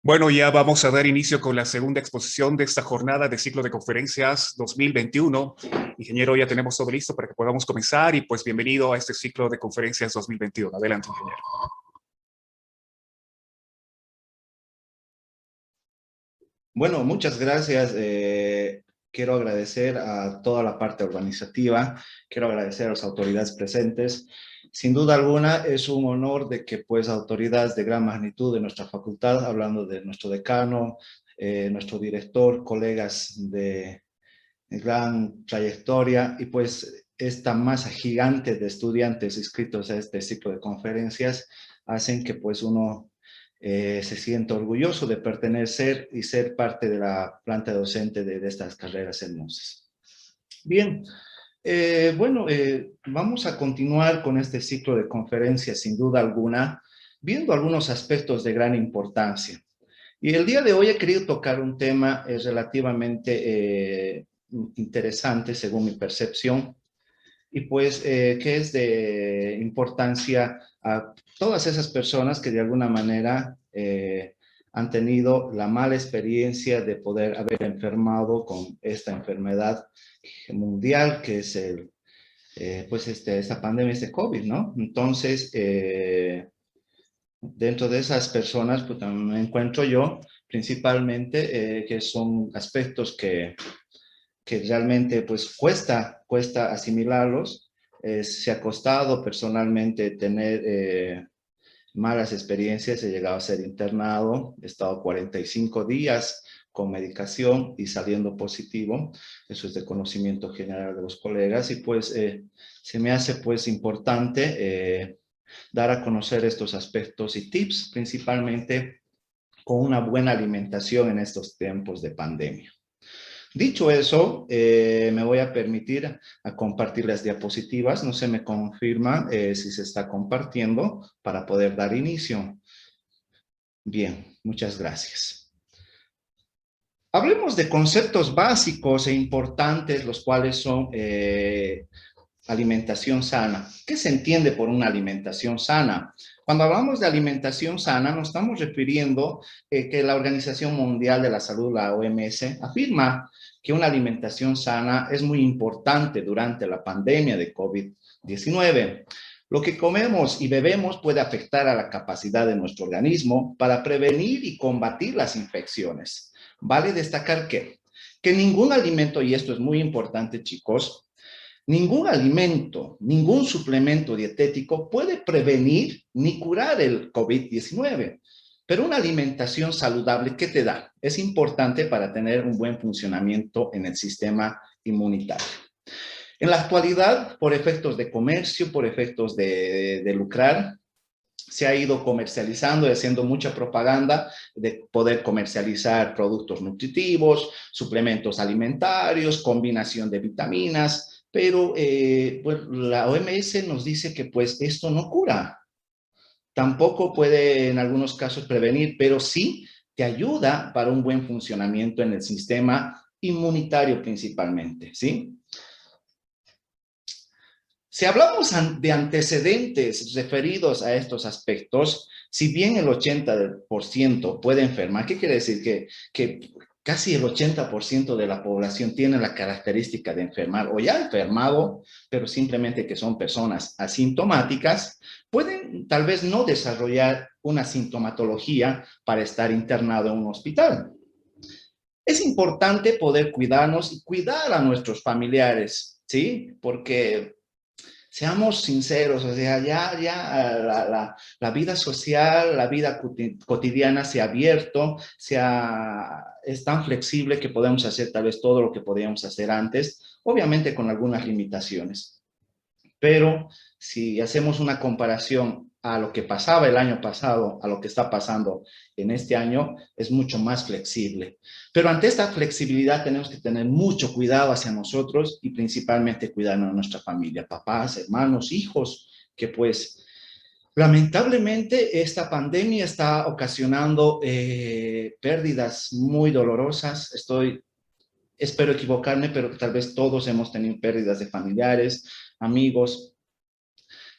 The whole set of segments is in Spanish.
Bueno, ya vamos a dar inicio con la segunda exposición de esta jornada de ciclo de conferencias 2021. Ingeniero, ya tenemos todo listo para que podamos comenzar y pues bienvenido a este ciclo de conferencias 2021. Adelante, ingeniero. Bueno, muchas gracias. Quiero agradecer a toda la parte organizativa, quiero agradecer a las autoridades presentes. Sin duda alguna es un honor de que pues autoridades de gran magnitud de nuestra facultad, hablando de nuestro decano, nuestro director, colegas de gran trayectoria y pues esta masa gigante de estudiantes inscritos a este ciclo de conferencias hacen que pues uno se sienta orgulloso de pertenecer y ser parte de la planta docente de estas carreras hermosas. Bien, vamos a continuar con este ciclo de conferencias sin duda alguna, viendo algunos aspectos de gran importancia. Y el día de hoy he querido tocar un tema relativamente interesante según mi percepción, y pues que es de importancia a todas esas personas que de alguna manera han tenido la mala experiencia de poder haber enfermado con esta enfermedad mundial que es esta pandemia, este COVID, ¿no? Entonces, dentro de esas personas, pues también me encuentro yo, principalmente, que son aspectos que realmente pues cuesta asimilarlos. Se ha costado personalmente tener malas experiencias. He llegado a ser internado, he estado 45 días con medicación y saliendo positivo. Eso es de conocimiento general de los colegas y pues se me hace pues importante dar a conocer estos aspectos y tips, principalmente con una buena alimentación en estos tiempos de pandemia. Dicho eso, me voy a permitir a compartir las diapositivas. No se me confirma si se está compartiendo para poder dar inicio. Bien, muchas gracias. Hablemos de conceptos básicos e importantes, los cuales son alimentación sana. ¿Qué se entiende por una alimentación sana? Cuando hablamos de alimentación sana, nos estamos refiriendo que la Organización Mundial de la Salud, la OMS, afirma que una alimentación sana es muy importante durante la pandemia de COVID-19. Lo que comemos y bebemos puede afectar a la capacidad de nuestro organismo para prevenir y combatir las infecciones. Vale destacar que ningún alimento, y esto es muy importante, chicos, ningún alimento, ningún suplemento dietético puede prevenir ni curar el COVID-19. Pero una alimentación saludable, ¿qué te da? Es importante para tener un buen funcionamiento en el sistema inmunitario. En la actualidad, por efectos de comercio, por efectos de lucrar, se ha ido comercializando y haciendo mucha propaganda de poder comercializar productos nutritivos, suplementos alimentarios, combinación de vitaminas, pero pues la OMS nos dice que pues esto no cura. Tampoco puede en algunos casos prevenir, pero sí te ayuda para un buen funcionamiento en el sistema inmunitario principalmente, ¿sí? Si hablamos de antecedentes referidos a estos aspectos, si bien el 80% puede enfermar, ¿qué quiere decir? Que casi el 80% de la población tiene la característica de enfermar o ya enfermado, pero simplemente que son personas asintomáticas, pueden tal vez no desarrollar una sintomatología para estar internado en un hospital. Es importante poder cuidarnos y cuidar a nuestros familiares, ¿sí? Porque seamos sinceros, o sea, la vida social, la vida cotidiana se ha abierto, es tan flexible que podemos hacer tal vez todo lo que podíamos hacer antes, obviamente con algunas limitaciones. Pero si hacemos una comparación a lo que pasaba el año pasado, a lo que está pasando en este año, es mucho más flexible. Pero ante esta flexibilidad tenemos que tener mucho cuidado hacia nosotros y principalmente cuidar a nuestra familia, papás, hermanos, hijos, que pues lamentablemente esta pandemia está ocasionando pérdidas muy dolorosas. Espero equivocarme, pero tal vez todos hemos tenido pérdidas de familiares, amigos,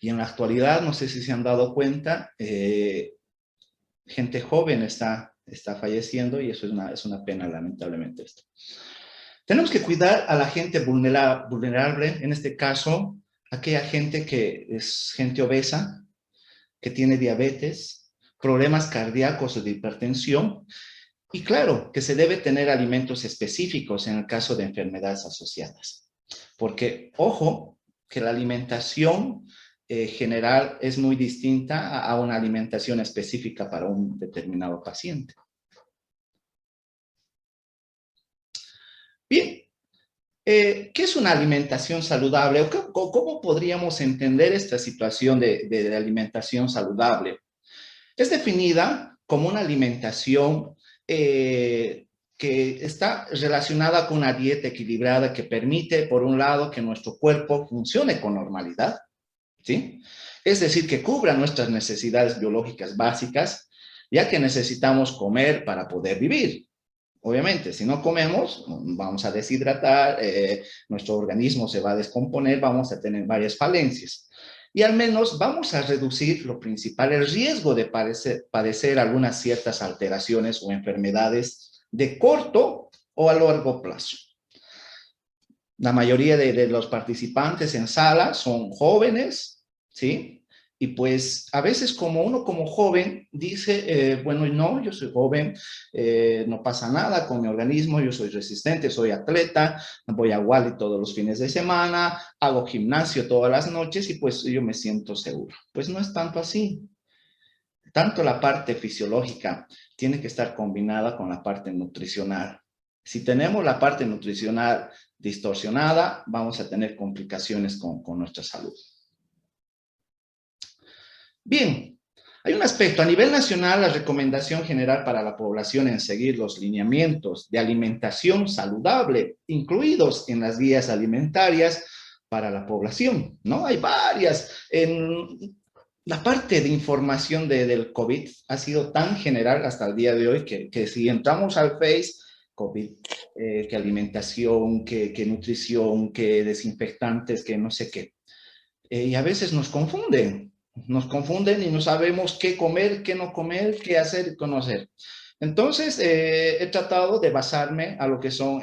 y en la actualidad, no sé si se han dado cuenta, gente joven está está falleciendo y eso es una pena, lamentablemente esto. Tenemos que cuidar a la gente vulnerable, en este caso, aquella gente que es gente obesa, que tiene diabetes, problemas cardíacos o de hipertensión, y claro, que se debe tener alimentos específicos en el caso de enfermedades asociadas. Porque, ojo, que la alimentación general es muy distinta a una alimentación específica para un determinado paciente. Bien, ¿qué es una alimentación saludable? ¿Cómo podríamos entender esta situación de alimentación saludable? Es definida como una alimentación que está relacionada con una dieta equilibrada que permite, por un lado, que nuestro cuerpo funcione con normalidad, ¿sí? Es decir, que cubra nuestras necesidades biológicas básicas, ya que necesitamos comer para poder vivir. Obviamente, si no comemos, vamos a deshidratar, nuestro organismo se va a descomponer, vamos a tener varias falencias. Y al menos vamos a reducir lo principal, el riesgo de padecer algunas ciertas alteraciones o enfermedades de corto o a largo plazo. La mayoría de los participantes en sala son jóvenes, ¿sí? Y pues a veces como uno como joven dice, bueno, no, yo soy joven, no pasa nada con mi organismo, yo soy resistente, soy atleta, voy a Wally todos los fines de semana, hago gimnasio todas las noches y pues yo me siento seguro. Pues no es tanto así. Tanto la parte fisiológica tiene que estar combinada con la parte nutricional. Si tenemos la parte nutricional distorsionada, vamos a tener complicaciones con nuestra salud. Bien, hay un aspecto. A nivel nacional, la recomendación general para la población en seguir los lineamientos de alimentación saludable, incluidos en las guías alimentarias para la población, ¿no? Hay varias. La parte de información del COVID ha sido tan general hasta el día de hoy que si entramos al Face, COVID, que alimentación, que nutrición, que desinfectantes, que no sé qué. Y a veces nos confunden y no sabemos qué comer, qué no comer, qué hacer y qué no hacer. Entonces, he tratado de basarme a lo que son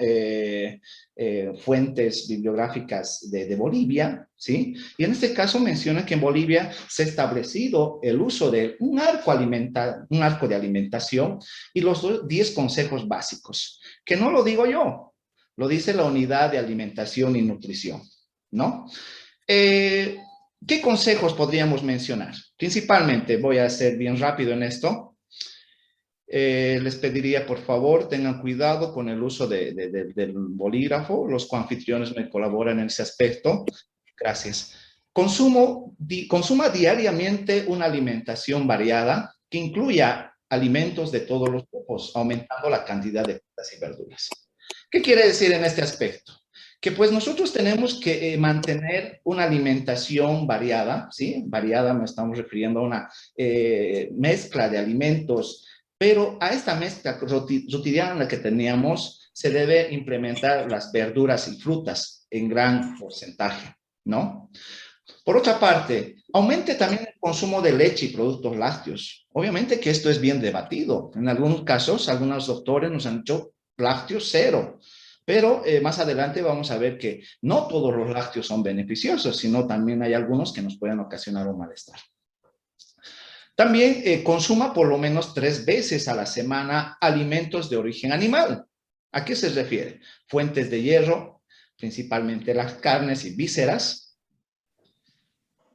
fuentes bibliográficas de Bolivia, ¿sí? Y en este caso menciona que en Bolivia se ha establecido el uso de un arco de alimentación y los 10 consejos básicos, que no lo digo yo, lo dice la Unidad de Alimentación y Nutrición, ¿no? ¿Qué consejos podríamos mencionar? Principalmente, voy a ser bien rápido en esto. Les pediría, por favor, tengan cuidado con el uso del bolígrafo. Los coanfitriones me colaboran en ese aspecto. Gracias. Consuma diariamente una alimentación variada que incluya alimentos de todos los grupos, aumentando la cantidad de frutas y verduras. ¿Qué quiere decir en este aspecto? Que pues nosotros tenemos que mantener una alimentación variada, ¿sí? Variada, me estamos refiriendo a una mezcla de alimentos, pero a esta mezcla cotidiana que teníamos se debe implementar las verduras y frutas en gran porcentaje, ¿no? Por otra parte, aumente también el consumo de leche y productos lácteos. Obviamente que esto es bien debatido. En algunos casos, algunos doctores nos han dicho lácteos cero. Pero más adelante vamos a ver que no todos los lácteos son beneficiosos, sino también hay algunos que nos pueden ocasionar un malestar. También consuma por lo menos 3 veces a la semana alimentos de origen animal. ¿A qué se refiere? Fuentes de hierro, principalmente las carnes y vísceras.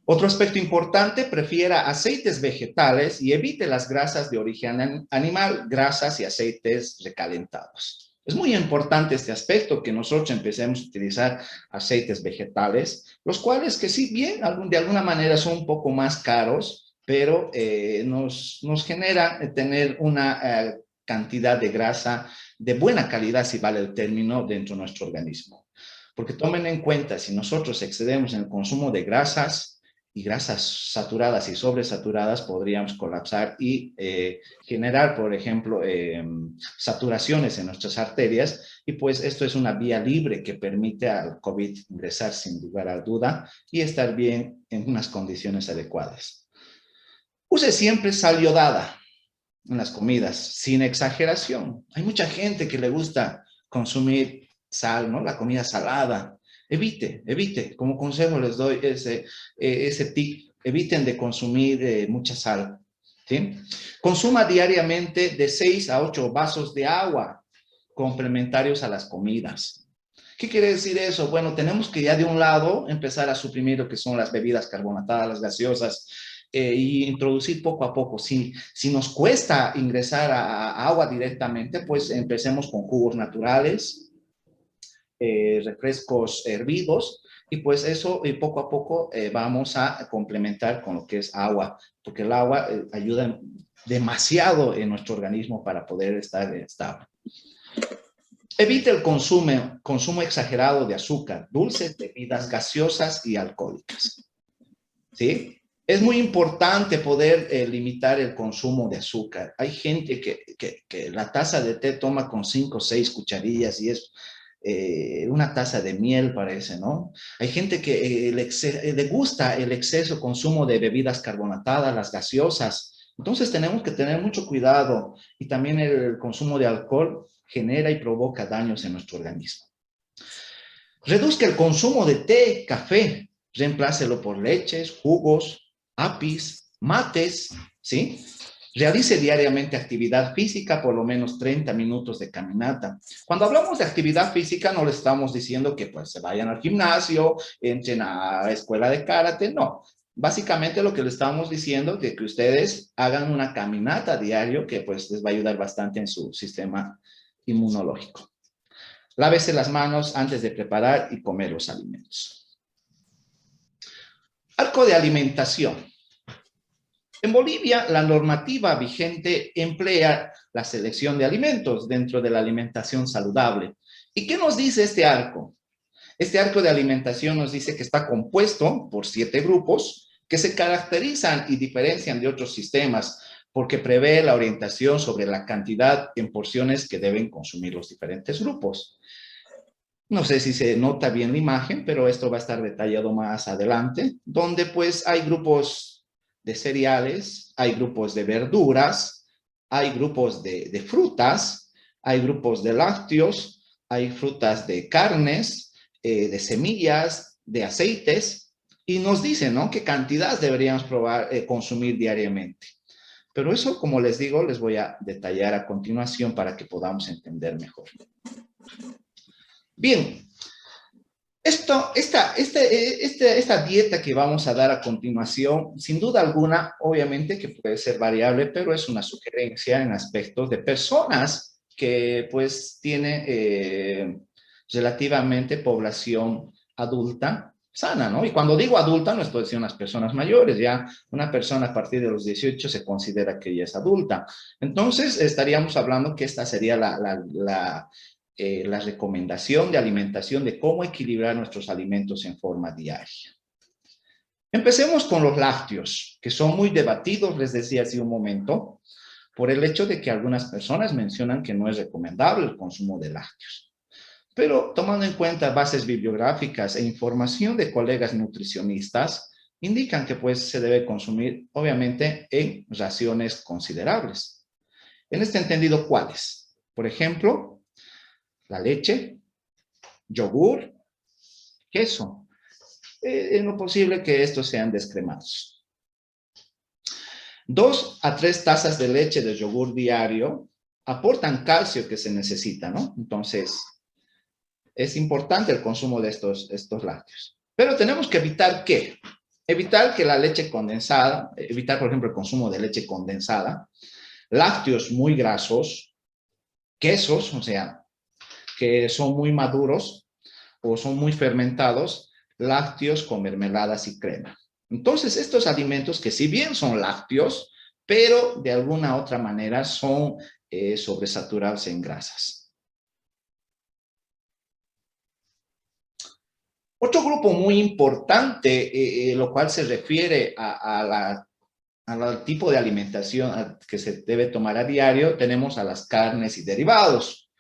Otro aspecto importante, prefiera aceites vegetales y evite las grasas de origen animal, grasas y aceites recalentados. Es muy importante este aspecto, que nosotros empecemos a utilizar aceites vegetales, los cuales que si bien de alguna manera son un poco más caros, pero nos genera tener una cantidad de grasa de buena calidad, si vale el término, dentro de nuestro organismo. Porque tomen en cuenta, si nosotros excedemos en el consumo de grasas, y grasas saturadas y sobresaturadas, podríamos colapsar y generar, por ejemplo, saturaciones en nuestras arterias, y pues esto es una vía libre que permite al COVID ingresar sin lugar a duda y estar bien en unas condiciones adecuadas. Use siempre sal iodada. en las comidas, sin exageración. Hay mucha gente que le gusta consumir sal, ¿no? La comida salada. Evite. Como consejo les doy ese tip. Eviten de consumir mucha sal, ¿sí? Consuma diariamente de 6 a 8 vasos de agua complementarios a las comidas. ¿Qué quiere decir eso? Bueno, tenemos que ya de un lado empezar a suprimir lo que son las bebidas carbonatadas, las gaseosas, y introducir poco a poco. Si nos cuesta ingresar a agua directamente, pues empecemos con jugos naturales, refrescos hervidos, y pues eso poco a poco vamos a complementar con lo que es agua, porque el agua ayuda demasiado en nuestro organismo para poder estar estable. Evite el consumo exagerado de azúcar, dulces, bebidas gaseosas y alcohólicas. ¿Sí? Es muy importante poder limitar el consumo de azúcar. Hay gente que la taza de té toma con 5 o 6 cucharillas y es una taza de miel, parece, ¿no? Hay gente que le gusta el exceso consumo de bebidas carbonatadas, las gaseosas. Entonces tenemos que tener mucho cuidado, y también el consumo de alcohol genera y provoca daños en nuestro organismo. Reduzca el consumo de té, café, reemplácelo por leches, jugos, apis, mates, ¿sí? Realice diariamente actividad física, por lo menos 30 minutos de caminata. Cuando hablamos de actividad física, no le estamos diciendo que pues se vayan al gimnasio, entren a la escuela de karate, no. Básicamente lo que le estamos diciendo es que ustedes hagan una caminata diario que pues les va a ayudar bastante en su sistema inmunológico. Lávese las manos antes de preparar y comer los alimentos. Arco de alimentación. En Bolivia, la normativa vigente emplea la selección de alimentos dentro de la alimentación saludable. ¿Y qué nos dice este arco? Este arco de alimentación nos dice que está compuesto por 7 grupos que se caracterizan y diferencian de otros sistemas porque prevé la orientación sobre la cantidad en porciones que deben consumir los diferentes grupos. No sé si se nota bien la imagen, pero esto va a estar detallado más adelante, donde pues hay grupos de cereales, hay grupos de verduras, hay grupos de frutas, hay grupos de lácteos, hay frutas de carnes, de semillas, de aceites, y nos dicen, ¿no?, qué cantidad deberíamos consumir diariamente. Pero eso, como les digo, les voy a detallar a continuación para que podamos entender mejor. Bien, esta dieta que vamos a dar a continuación, sin duda alguna, obviamente que puede ser variable, pero es una sugerencia en aspectos de personas que pues tiene relativamente población adulta sana, ¿no? Y cuando digo adulta, no estoy diciendo unas personas mayores, ya una persona a partir de los 18 se considera que ya es adulta. Entonces, estaríamos hablando que esta sería la recomendación de alimentación de cómo equilibrar nuestros alimentos en forma diaria. Empecemos con los lácteos, que son muy debatidos, les decía hace un momento, por el hecho de que algunas personas mencionan que no es recomendable el consumo de lácteos. Pero tomando en cuenta bases bibliográficas e información de colegas nutricionistas, indican que pues se debe consumir, obviamente, en raciones considerables. En este entendido, ¿cuáles? Por ejemplo, la leche, yogur, queso. En lo posible que estos sean descremados. 2 a 3 tazas de leche de yogur diario aportan calcio que se necesita, ¿no? Entonces, es importante el consumo de estos lácteos. Pero tenemos que evitar ¿qué? Evitar que la leche condensada, evitar, por ejemplo, el consumo de leche condensada, lácteos muy grasos, quesos, o sea, que son muy maduros o son muy fermentados, lácteos con mermeladas y crema. Entonces, estos alimentos que si bien son lácteos, pero de alguna otra manera son sobresaturados en grasas. Otro grupo muy importante, lo cual se refiere al tipo de alimentación que se debe tomar a diario, tenemos a las carnes y derivados.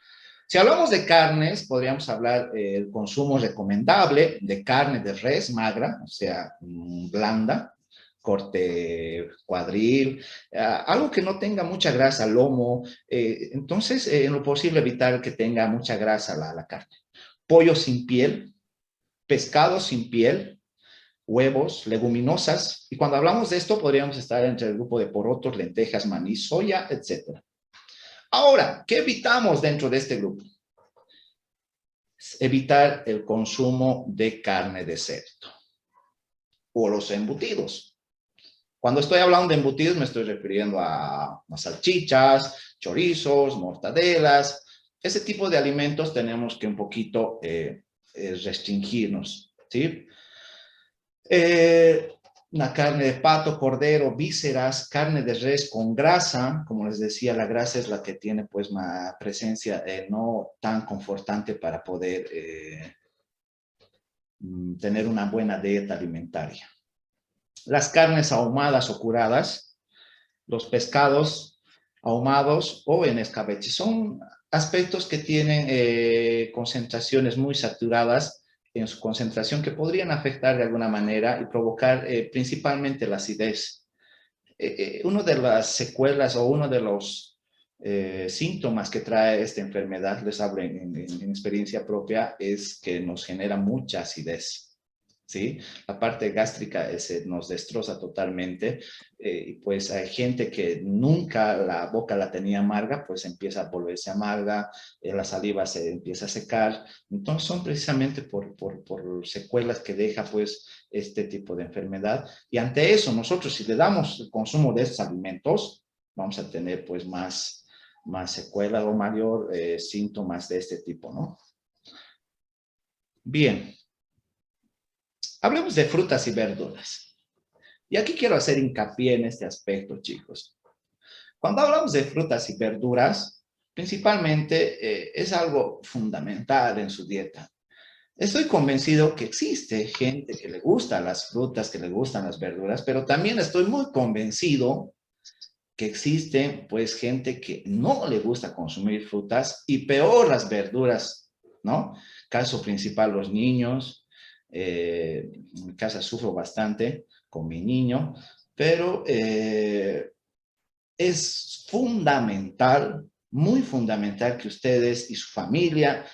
Si hablamos de carnes, podríamos hablar del consumo recomendable de carne de res magra, o sea, blanda, corte cuadril, algo que no tenga mucha grasa, lomo. Entonces, en lo posible evitar que tenga mucha grasa la carne. Pollo sin piel, pescado sin piel, huevos, leguminosas. Y cuando hablamos de esto, podríamos estar entre el grupo de porotos, lentejas, maní, soya, etc. Ahora, ¿qué evitamos dentro de este grupo? Evitar el consumo de carne de cerdo o los embutidos. Cuando estoy hablando de embutidos me estoy refiriendo a salchichas, chorizos, mortadelas. Ese tipo de alimentos tenemos que un poquito restringirnos, ¿sí? Una carne de pato, cordero, vísceras, carne de res con grasa. Como les decía, la grasa es la que tiene pues más presencia no tan confortante para poder tener una buena dieta alimentaria. Las carnes ahumadas o curadas, los pescados ahumados o en escabeche, son aspectos que tienen concentraciones muy saturadas en su concentración que podrían afectar de alguna manera y provocar principalmente la acidez. Una de las secuelas o uno de los síntomas que trae esta enfermedad, les hablo en experiencia propia, es que nos genera mucha acidez. ¿Sí? La parte gástrica nos destroza totalmente, pues hay gente que nunca la boca la tenía amarga, pues empieza a volverse amarga, la saliva se empieza a secar, entonces son precisamente por secuelas que deja pues este tipo de enfermedad, y ante eso nosotros si le damos el consumo de estos alimentos, vamos a tener pues más secuelas o mayor síntomas de este tipo, ¿no? Bien. Hablemos de frutas y verduras. Y aquí quiero hacer hincapié en este aspecto, chicos. Cuando hablamos de frutas y verduras, principalmente es algo fundamental en su dieta. Estoy convencido que existe gente que le gustan las frutas, que le gustan las verduras, pero también estoy muy convencido que existe pues gente que no le gusta consumir frutas y peor las verduras, ¿no? Caso principal, los niños. En mi casa sufro bastante con mi niño, pero es fundamental, muy fundamental que ustedes y su familia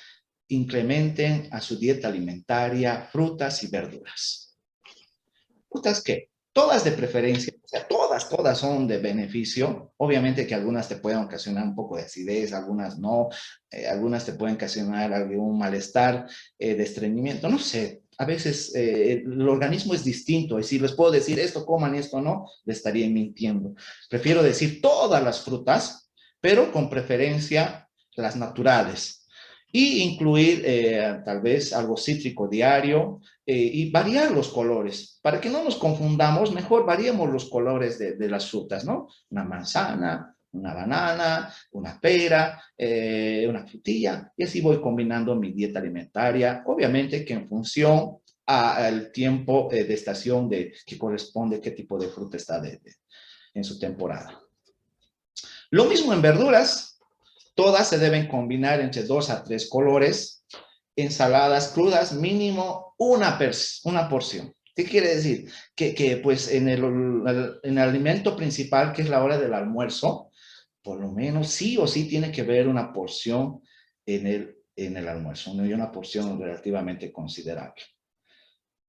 incrementen a su dieta alimentaria frutas y verduras. ¿Frutas qué? Todas de preferencia, o sea, todas son de beneficio. Obviamente que algunas te pueden ocasionar un poco de acidez, algunas no, algunas te pueden ocasionar algún malestar, de estreñimiento, no sé. A veces el organismo es distinto, y si les puedo decir esto coman y esto no, les estaría mintiendo. Prefiero decir todas las frutas, pero con preferencia las naturales. Y incluir tal vez algo cítrico diario, y variar los colores. Para que no nos confundamos, mejor variemos los colores de las frutas, ¿no? Una manzana, una banana, una pera, una frutilla, y así voy combinando mi dieta alimentaria, obviamente que en función al tiempo de estación que corresponde, qué tipo de fruta está en su temporada. Lo mismo en verduras, todas se deben combinar entre 2 a 3 colores. Ensaladas crudas, mínimo una porción. ¿Qué quiere decir? Que pues en el alimento principal, que es la hora del almuerzo, por lo menos sí o sí tiene que haber una porción en el almuerzo, ¿no? Y una porción relativamente considerable.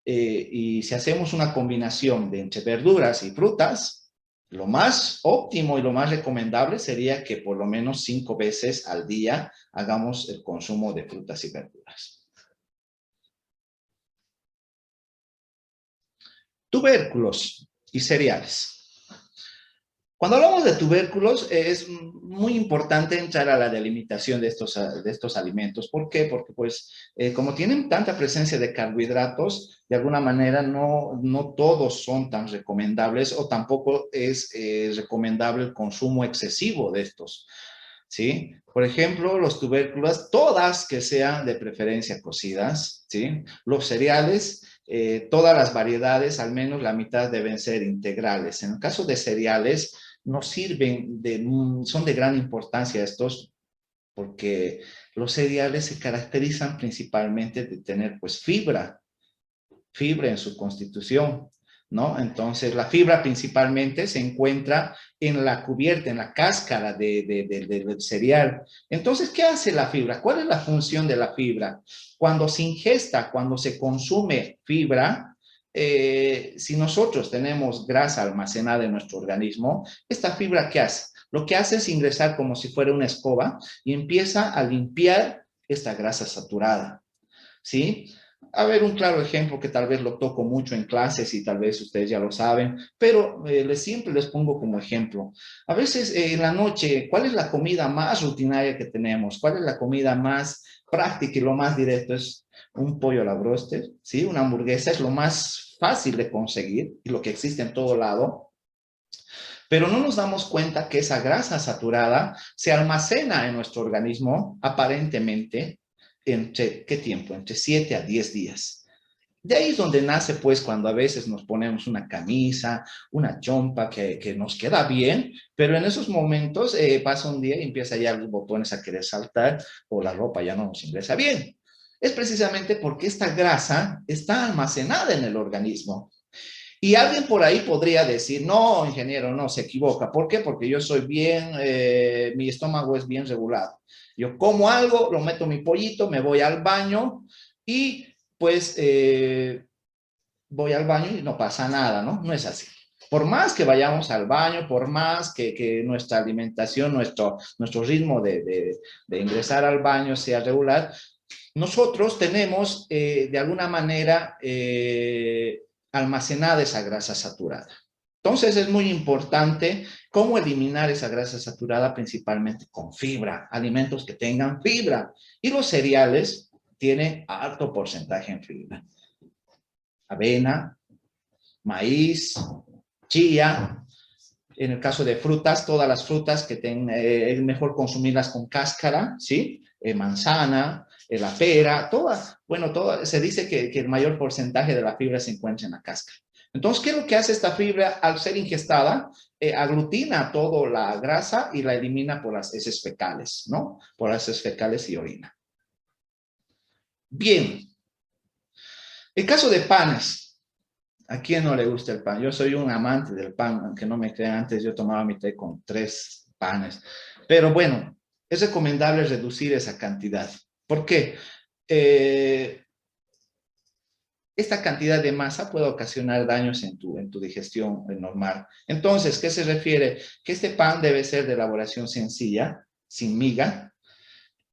Y si hacemos una combinación de entre verduras y frutas, lo más óptimo y lo más recomendable sería que por lo menos 5 veces al día hagamos el consumo de frutas y verduras. Tubérculos y cereales. Cuando hablamos de tubérculos, es muy importante entrar a la delimitación de estos alimentos. ¿Por qué? Porque, pues, como tienen tanta presencia de carbohidratos, de alguna manera no todos son tan recomendables o tampoco es recomendable el consumo excesivo de estos, ¿sí? Por ejemplo, los tubérculos, todas que sean de preferencia cocidas, ¿sí? Los cereales, todas las variedades, al menos la mitad deben ser integrales. En el caso de cereales, nos sirven, son de gran importancia estos, porque los cereales se caracterizan principalmente de tener pues fibra en su constitución, ¿no? Entonces, la fibra principalmente se encuentra en la cubierta, en la cáscara del cereal. Entonces, ¿qué hace la fibra? ¿Cuál es la función de la fibra? Cuando se ingesta, cuando se consume fibra, si nosotros tenemos grasa almacenada en nuestro organismo, ¿esta fibra qué hace? Lo que hace es ingresar como si fuera una escoba y empieza a limpiar esta grasa saturada, ¿sí? A ver, un claro ejemplo que tal vez lo toco mucho en clases y tal vez ustedes ya lo saben, pero siempre les pongo como ejemplo. A veces en la noche, ¿cuál es la comida más rutinaria que tenemos? ¿Cuál es la comida más práctica y lo más directo? Es un pollo a la bróster, ¿sí? Una hamburguesa es lo más fácil de conseguir y lo que existe en todo lado. Pero no nos damos cuenta que esa grasa saturada se almacena en nuestro organismo aparentemente entre, ¿qué tiempo? Entre 7 a 10 días. De ahí es donde nace, pues, cuando a veces nos ponemos una camisa, una chompa que nos queda bien, pero en esos momentos pasa un día y empieza ya los botones a querer saltar o la ropa ya no nos ingresa bien. Es precisamente porque esta grasa está almacenada en el organismo. Y alguien por ahí podría decir, no, ingeniero, no, se equivoca. ¿Por qué? Porque yo soy bien, mi estómago es bien regulado. Yo como algo, lo meto en mi pollito, me voy al baño y pues voy al baño y no pasa nada, ¿no? No es así. Por más que vayamos al baño, por más que nuestra alimentación, nuestro ritmo de ingresar al baño sea regular, nosotros tenemos de alguna manera almacenada esa grasa saturada. Entonces es muy importante cómo eliminar esa grasa saturada principalmente con fibra, alimentos que tengan fibra. Y los cereales tienen alto porcentaje en fibra. Avena, maíz, chía. En el caso de frutas, todas las frutas que es mejor consumirlas con cáscara, ¿sí? Manzana, la pera, todas. Bueno, se dice que el mayor porcentaje de la fibra se encuentra en la cáscara. Entonces, ¿qué es lo que hace esta fibra al ser ingestada? Aglutina toda la grasa y la elimina por las heces fecales, ¿no? Por las heces fecales y orina. Bien. El caso de panes. ¿A quién no le gusta el pan? Yo soy un amante del pan, aunque no me crean, antes yo tomaba mi té con 3 panes. Pero bueno, es recomendable reducir esa cantidad. ¿Por qué? Esta cantidad de masa puede ocasionar daños en tu digestión normal. Entonces, ¿qué se refiere? Que este pan debe ser de elaboración sencilla, sin miga,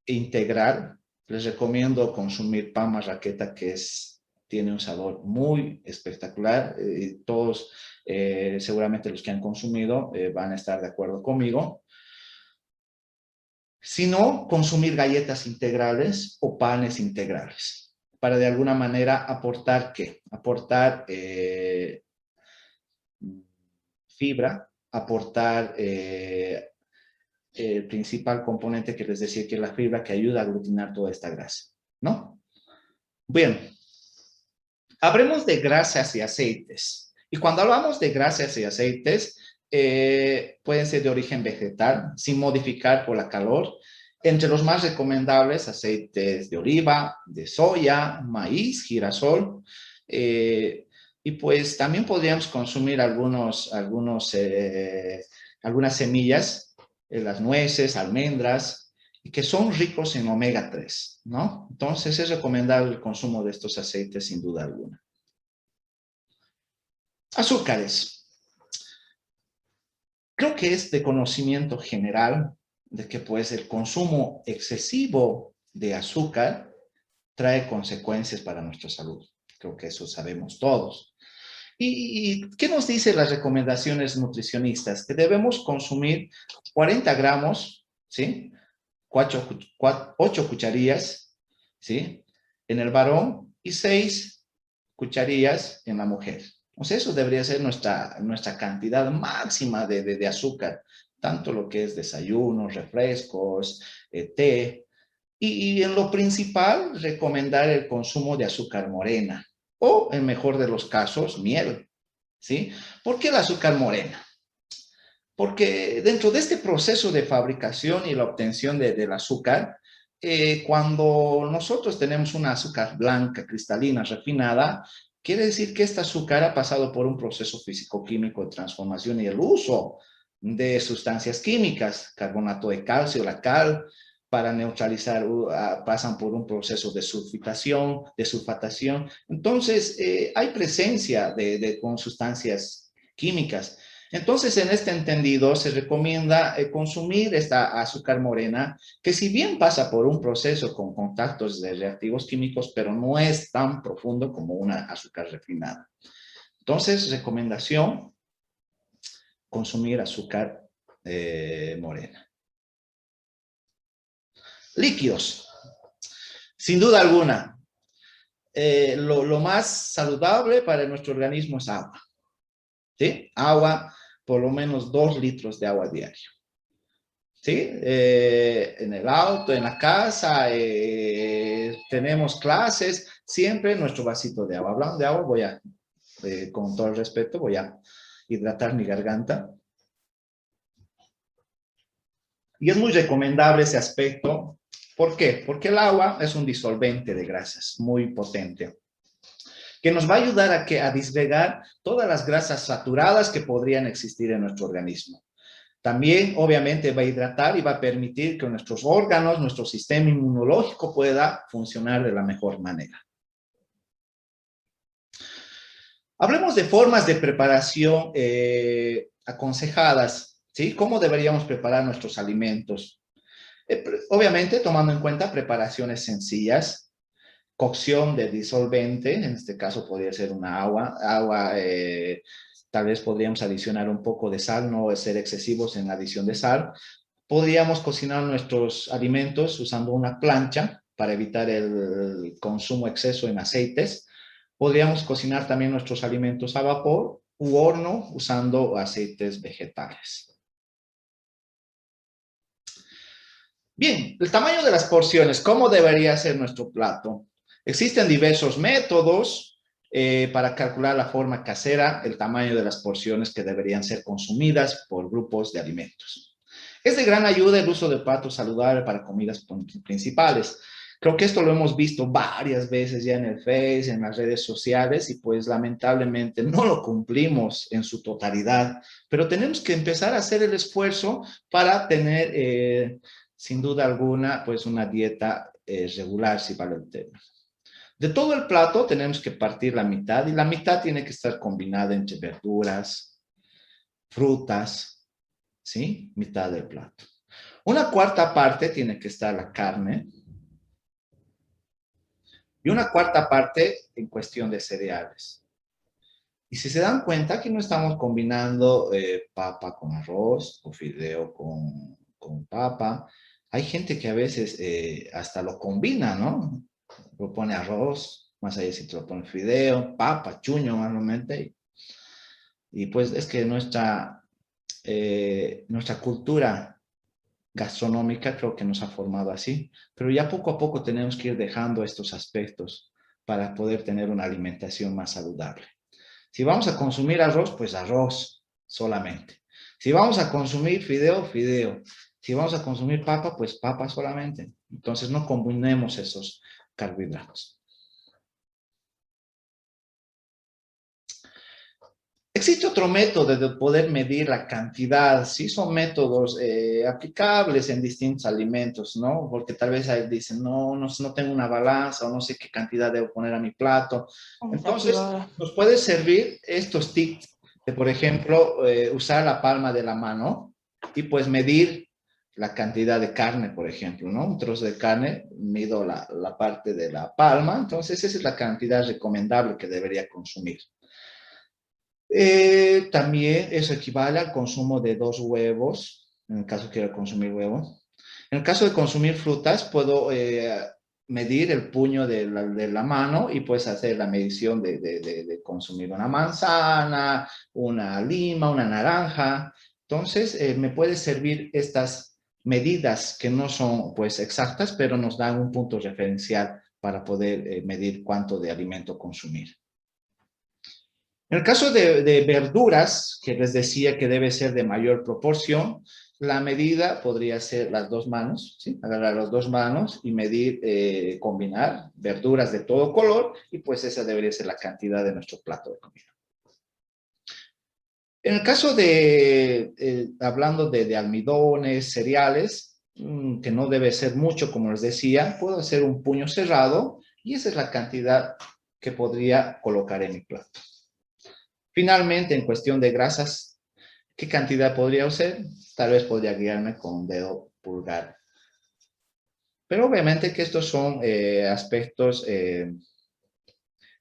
integral. Les recomiendo consumir pan marraqueta, que tiene un sabor muy espectacular. Todos, seguramente los que han consumido, van a estar de acuerdo conmigo. Si no, consumir galletas integrales o panes integrales, para de alguna manera aportar, ¿qué? Aportar fibra, aportar el principal componente que les decía, que es la fibra, que ayuda a aglutinar toda esta grasa, ¿no? Bien, hablemos de grasas y aceites. Y cuando hablamos de grasas y aceites, pueden ser de origen vegetal, sin modificar por la calor. Entre los más recomendables, aceites de oliva, de soya, maíz, girasol. Y pues también podríamos consumir algunas semillas, las nueces, almendras, que son ricos en omega 3, ¿no? Entonces es recomendable el consumo de estos aceites sin duda alguna. Azúcares. Creo que es de conocimiento general de que pues el consumo excesivo de azúcar trae consecuencias para nuestra salud. Creo que eso sabemos todos. ¿Y qué nos dicen las recomendaciones nutricionistas? Que debemos consumir 40 gramos, ¿sí? 8 cucharillas, ¿sí? En el varón y 6 cucharillas en la mujer. O sea, eso debería ser nuestra cantidad máxima de azúcar, tanto lo que es desayunos, refrescos, té. Y en lo principal, recomendar el consumo de azúcar morena o, en mejor de los casos, miel, ¿sí? ¿Por qué el azúcar morena? Porque dentro de este proceso de fabricación y la obtención del azúcar, cuando nosotros tenemos una azúcar blanca, cristalina, refinada, quiere decir que este azúcar ha pasado por un proceso físico-químico de transformación y el uso de sustancias químicas, carbonato de calcio, la cal, para neutralizar, pasan por un proceso de sulfitación, de sulfatación. Entonces, hay presencia con sustancias químicas. Entonces, en este entendido, se recomienda consumir esta azúcar morena, que si bien pasa por un proceso con contactos de reactivos químicos, pero no es tan profundo como una azúcar refinada. Entonces, recomendación, consumir azúcar morena. Líquidos. Sin duda alguna, lo más saludable para nuestro organismo es agua. ¿Sí? Agua, por lo menos 2 litros de agua diario. ¿Sí? En el auto, en la casa, tenemos clases, siempre nuestro vasito de agua. Hablando de agua, voy a, con todo el respeto, voy a hidratar mi garganta. Y es muy recomendable ese aspecto. ¿Por qué? Porque el agua es un disolvente de grasas muy potente, que nos va a ayudar a disgregar todas las grasas saturadas que podrían existir en nuestro organismo. También, obviamente, va a hidratar y va a permitir que nuestros órganos, nuestro sistema inmunológico pueda funcionar de la mejor manera. Hablemos de formas de preparación aconsejadas, ¿sí? ¿Cómo deberíamos preparar nuestros alimentos? Obviamente, tomando en cuenta preparaciones sencillas, cocción de disolvente, en este caso podría ser una agua, tal vez podríamos adicionar un poco de sal, no ser excesivos en la adición de sal. Podríamos cocinar nuestros alimentos usando una plancha para evitar el consumo exceso en aceites. Podríamos cocinar también nuestros alimentos a vapor u horno usando aceites vegetales. Bien, el tamaño de las porciones, ¿cómo debería ser nuestro plato? Existen diversos métodos para calcular la forma casera, el tamaño de las porciones que deberían ser consumidas por grupos de alimentos. Es de gran ayuda el uso de platos saludables para comidas principales. Creo que esto lo hemos visto varias veces ya en el Face, en las redes sociales, y pues lamentablemente no lo cumplimos en su totalidad, pero tenemos que empezar a hacer el esfuerzo para tener sin duda alguna, pues una dieta regular, si vale el tema. De todo el plato tenemos que partir la mitad y la mitad tiene que estar combinada entre verduras, frutas, ¿sí? Mitad del plato. Una cuarta parte tiene que estar la carne y una cuarta parte en cuestión de cereales. Y si se dan cuenta, aquí no estamos combinando papa con arroz o fideo con papa. Hay gente que a veces hasta lo combina, ¿no? Lo pone arroz, más allá si te lo pone fideo, papa, chuño normalmente. Y pues es que nuestra cultura gastronómica creo que nos ha formado así. Pero ya poco a poco tenemos que ir dejando estos aspectos para poder tener una alimentación más saludable. Si vamos a consumir arroz, pues arroz solamente. Si vamos a consumir fideo, fideo. Si vamos a consumir papa, pues papa solamente. Entonces no combinemos esos carbohidratos. Existe otro método de poder medir la cantidad, sí son métodos aplicables en distintos alimentos, ¿no? Porque tal vez ahí dicen, no tengo una balanza o no sé qué cantidad debo poner a mi plato. Entonces, nos puede servir estos tips de, por ejemplo, usar la palma de la mano y pues medir la cantidad de carne, por ejemplo, ¿no? Un trozo de carne, mido la parte de la palma, entonces esa es la cantidad recomendable que debería consumir. También eso equivale al consumo de 2 huevos, en el caso que quiera consumir huevo. En el caso de consumir frutas, puedo medir el puño de la mano y pues hacer la medición de consumir una manzana, una lima, una naranja. Entonces, me puede servir estas medidas que no son pues exactas, pero nos dan un punto referencial para poder medir cuánto de alimento consumir. En el caso de verduras, que les decía que debe ser de mayor proporción, La medida podría ser las dos manos, ¿sí? Agarrar las dos manos y medir, combinar verduras de todo color y pues esa debería ser la cantidad de nuestro plato de comida. En el caso de, hablando de almidones, cereales, que no debe ser mucho, como les decía, puedo hacer un puño cerrado y esa es la cantidad que podría colocar en mi plato. Finalmente, en cuestión de grasas, ¿qué cantidad podría usar? Tal vez podría guiarme con un dedo pulgar. Pero obviamente que estos son aspectos de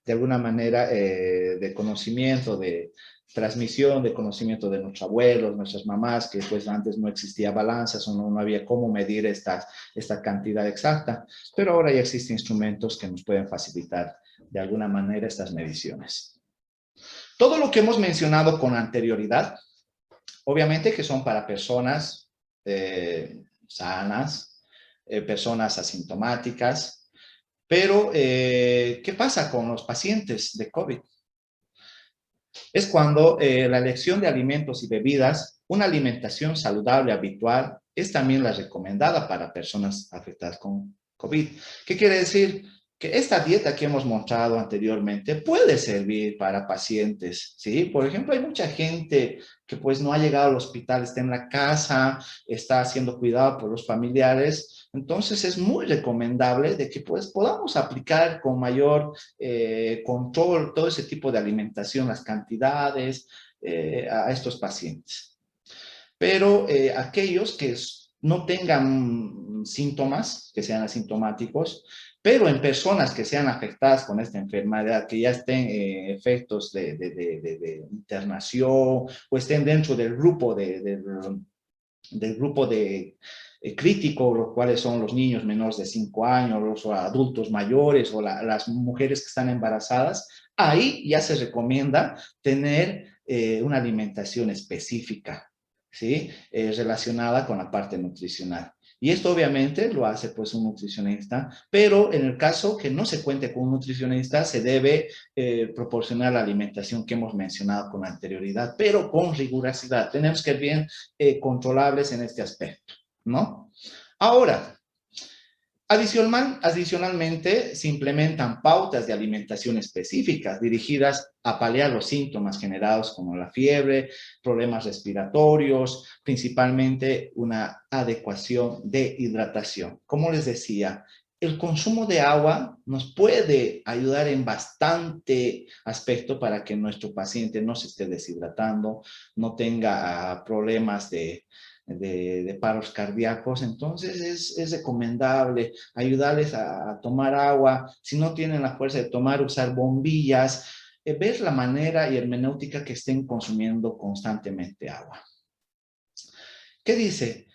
alguna manera de conocimiento, de transmisión, de conocimiento de nuestros abuelos, nuestras mamás, que pues antes no existía balanzas o no había cómo medir esta cantidad exacta, pero ahora ya existen instrumentos que nos pueden facilitar de alguna manera estas mediciones. Todo lo que hemos mencionado con anterioridad, obviamente que son para personas sanas, personas asintomáticas, pero ¿qué pasa con los pacientes de COVID? Es cuando la elección de alimentos y bebidas, una alimentación saludable habitual, es también la recomendada para personas afectadas con COVID. ¿Qué quiere decir? Que esta dieta que hemos mostrado anteriormente puede servir para pacientes, ¿sí? Por ejemplo, hay mucha gente que pues no ha llegado al hospital, está en la casa, está siendo cuidado por los familiares, entonces es muy recomendable de que pues podamos aplicar con mayor control todo ese tipo de alimentación, las cantidades a estos pacientes. Pero aquellos que no tengan síntomas, que sean asintomáticos, pero en personas que sean afectadas con esta enfermedad, que ya estén efectos de internación o estén dentro del grupo del grupo de crítico, los cuales son los niños menores de 5 años, los adultos mayores o las mujeres que están embarazadas, ahí ya se recomienda tener una alimentación específica, ¿sí? Relacionada con la parte nutricional. Y esto obviamente lo hace pues un nutricionista, pero en el caso que no se cuente con un nutricionista, se debe proporcionar la alimentación que hemos mencionado con anterioridad, pero con rigurosidad. Tenemos que ser bien controlables en este aspecto, ¿no? Ahora, adicionalmente, se implementan pautas de alimentación específicas dirigidas a paliar los síntomas generados como la fiebre, problemas respiratorios, principalmente una adecuación de hidratación. Como les decía, el consumo de agua nos puede ayudar en bastante aspecto para que nuestro paciente no se esté deshidratando, no tenga problemas de paros cardíacos. Entonces es recomendable ayudarles a tomar agua. Si no tienen la fuerza de tomar, usar bombillas, ver la manera y hermenéutica que estén consumiendo constantemente agua. ¿Qué dice?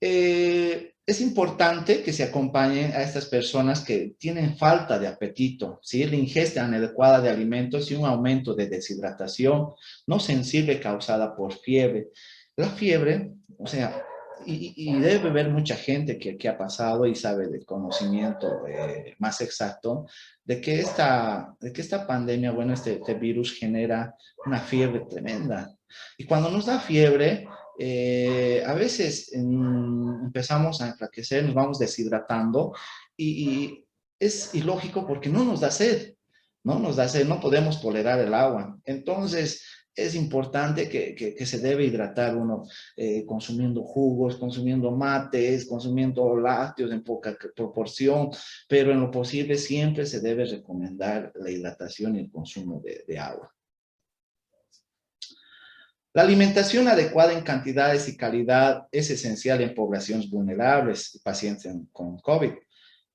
Es importante que se acompañen a estas personas que tienen falta de apetito, ¿sí? La ingesta inadecuada de alimentos y un aumento de deshidratación no sensible causada por fiebre. La fiebre, o sea, y debe haber mucha gente que ha pasado y sabe de conocimiento más exacto de que esta pandemia, bueno, este virus genera una fiebre tremenda. Y cuando nos da fiebre, a veces empezamos a enflaquecer, nos vamos deshidratando y es ilógico porque no nos da sed, no nos da sed, no podemos tolerar el agua. Entonces es importante que se debe hidratar uno consumiendo jugos, consumiendo mates, consumiendo lácteos en poca proporción, pero en lo posible siempre se debe recomendar la hidratación y el consumo de agua. La alimentación adecuada en cantidades y calidad es esencial en poblaciones vulnerables y pacientes con COVID.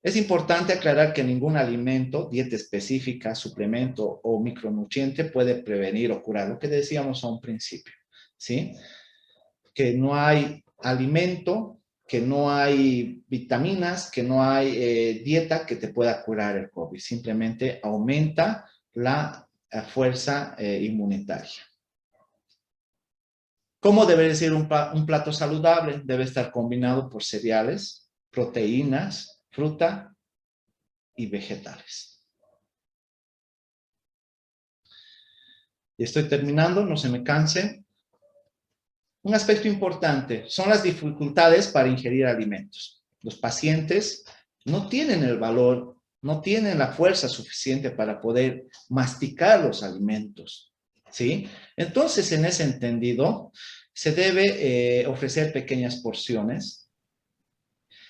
Es importante aclarar que ningún alimento, dieta específica, suplemento o micronutriente puede prevenir o curar, lo que decíamos a un principio, ¿sí? Que no hay alimento, que no hay vitaminas, que no hay dieta que te pueda curar el COVID. Simplemente aumenta la fuerza inmunitaria. ¿Cómo debe ser un plato saludable? Debe estar combinado por cereales, proteínas, fruta y vegetales. Y estoy terminando, no se me canse. Un aspecto importante son las dificultades para ingerir alimentos. Los pacientes no tienen el valor, no tienen la fuerza suficiente para poder masticar los alimentos, ¿sí? Entonces, en ese entendido, se debe ofrecer pequeñas porciones,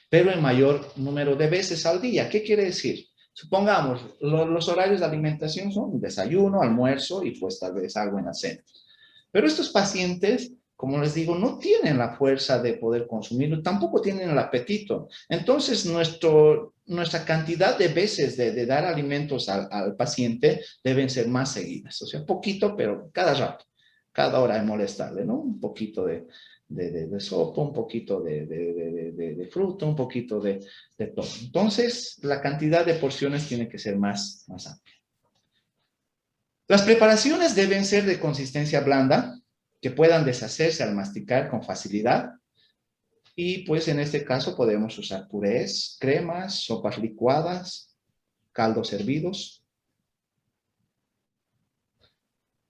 pero en mayor número de veces al día. ¿Qué quiere decir? Supongamos, los horarios de alimentación son desayuno, almuerzo y pues tal vez algo en la cena. Pero estos pacientes, como les digo, no tienen la fuerza de poder consumirlo, tampoco tienen el apetito. Entonces, nuestra cantidad de veces de dar alimentos al paciente deben ser más seguidas. O sea, poquito, pero cada rato, cada hora de molestarle, ¿no? Un poquito de sopa, un poquito de fruta, un poquito de todo. Entonces, la cantidad de porciones tiene que ser más amplia. Las preparaciones deben ser de consistencia blanda, que puedan deshacerse al masticar con facilidad. Y pues en este caso podemos usar purés, cremas, sopas licuadas, caldos hervidos.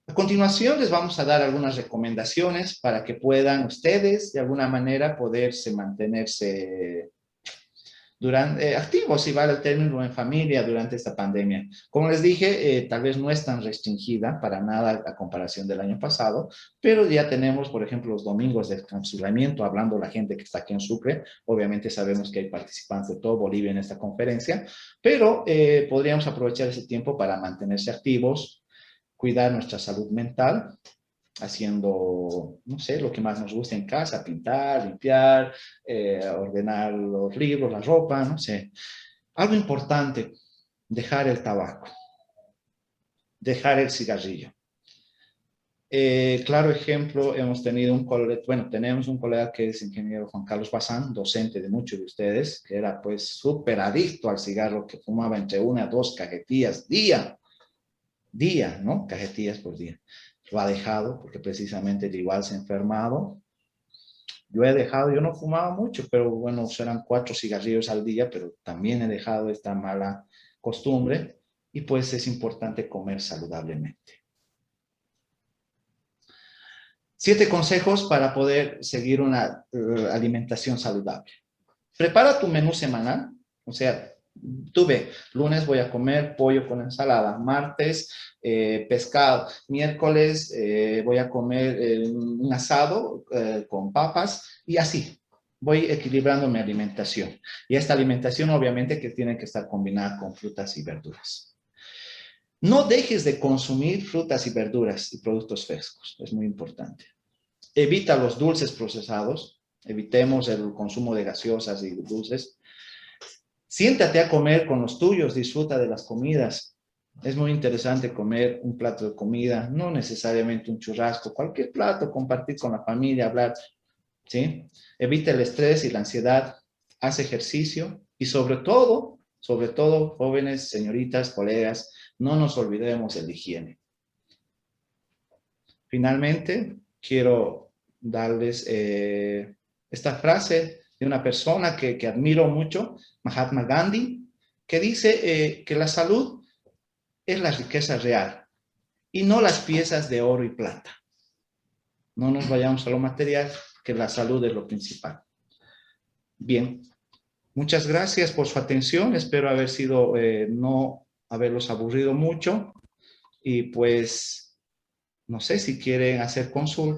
A continuación les vamos a dar algunas recomendaciones para que puedan ustedes de alguna manera poderse mantenerse activos, si vale el término, en familia durante esta pandemia. Como les dije, tal vez no es tan restringida para nada a comparación del año pasado, pero ya tenemos, por ejemplo, los domingos de encapsulamiento, hablando la gente que está aquí en Sucre. Obviamente sabemos que hay participantes de todo Bolivia en esta conferencia, pero podríamos aprovechar ese tiempo para mantenerse activos, cuidar nuestra salud mental, haciendo, no sé, lo que más nos gusta en casa, pintar, limpiar, ordenar los libros, la ropa, no sé. Algo importante, dejar el tabaco, dejar el cigarrillo. Claro ejemplo, tenemos un colega que es ingeniero Juan Carlos Bazán, docente de muchos de ustedes, que era pues súper adicto al cigarro, que fumaba entre 1 a 2 cajetillas día, ¿no? Cajetillas por día. Lo ha dejado porque precisamente igual se ha enfermado. Yo no fumaba mucho, pero bueno, eran 4 cigarrillos al día, pero también he dejado esta mala costumbre y pues es importante comer saludablemente. 7 consejos para poder seguir una alimentación saludable. Prepara tu menú semanal, o sea, tú ve, lunes voy a comer pollo con ensalada, martes pescado, miércoles voy a comer un asado con papas y así. Voy equilibrando mi alimentación. Y esta alimentación obviamente que tiene que estar combinada con frutas y verduras. No dejes de consumir frutas y verduras y productos frescos, es muy importante. Evita los dulces procesados, evitemos el consumo de gaseosas y dulces. Siéntate a comer con los tuyos, disfruta de las comidas. Es muy interesante comer un plato de comida, no necesariamente un churrasco, cualquier plato, compartir con la familia, hablar, ¿sí? Evita el estrés y la ansiedad, haz ejercicio y sobre todo, jóvenes, señoritas, colegas, no nos olvidemos de la higiene. Finalmente, quiero darles esta frase de una persona que admiro mucho, Mahatma Gandhi, que dice que la salud es la riqueza real y no las piezas de oro y plata. No nos vayamos a lo material, que la salud es lo principal. Bien, muchas gracias por su atención. Espero no haberlos aburrido mucho y pues no sé si quieren hacer consulta.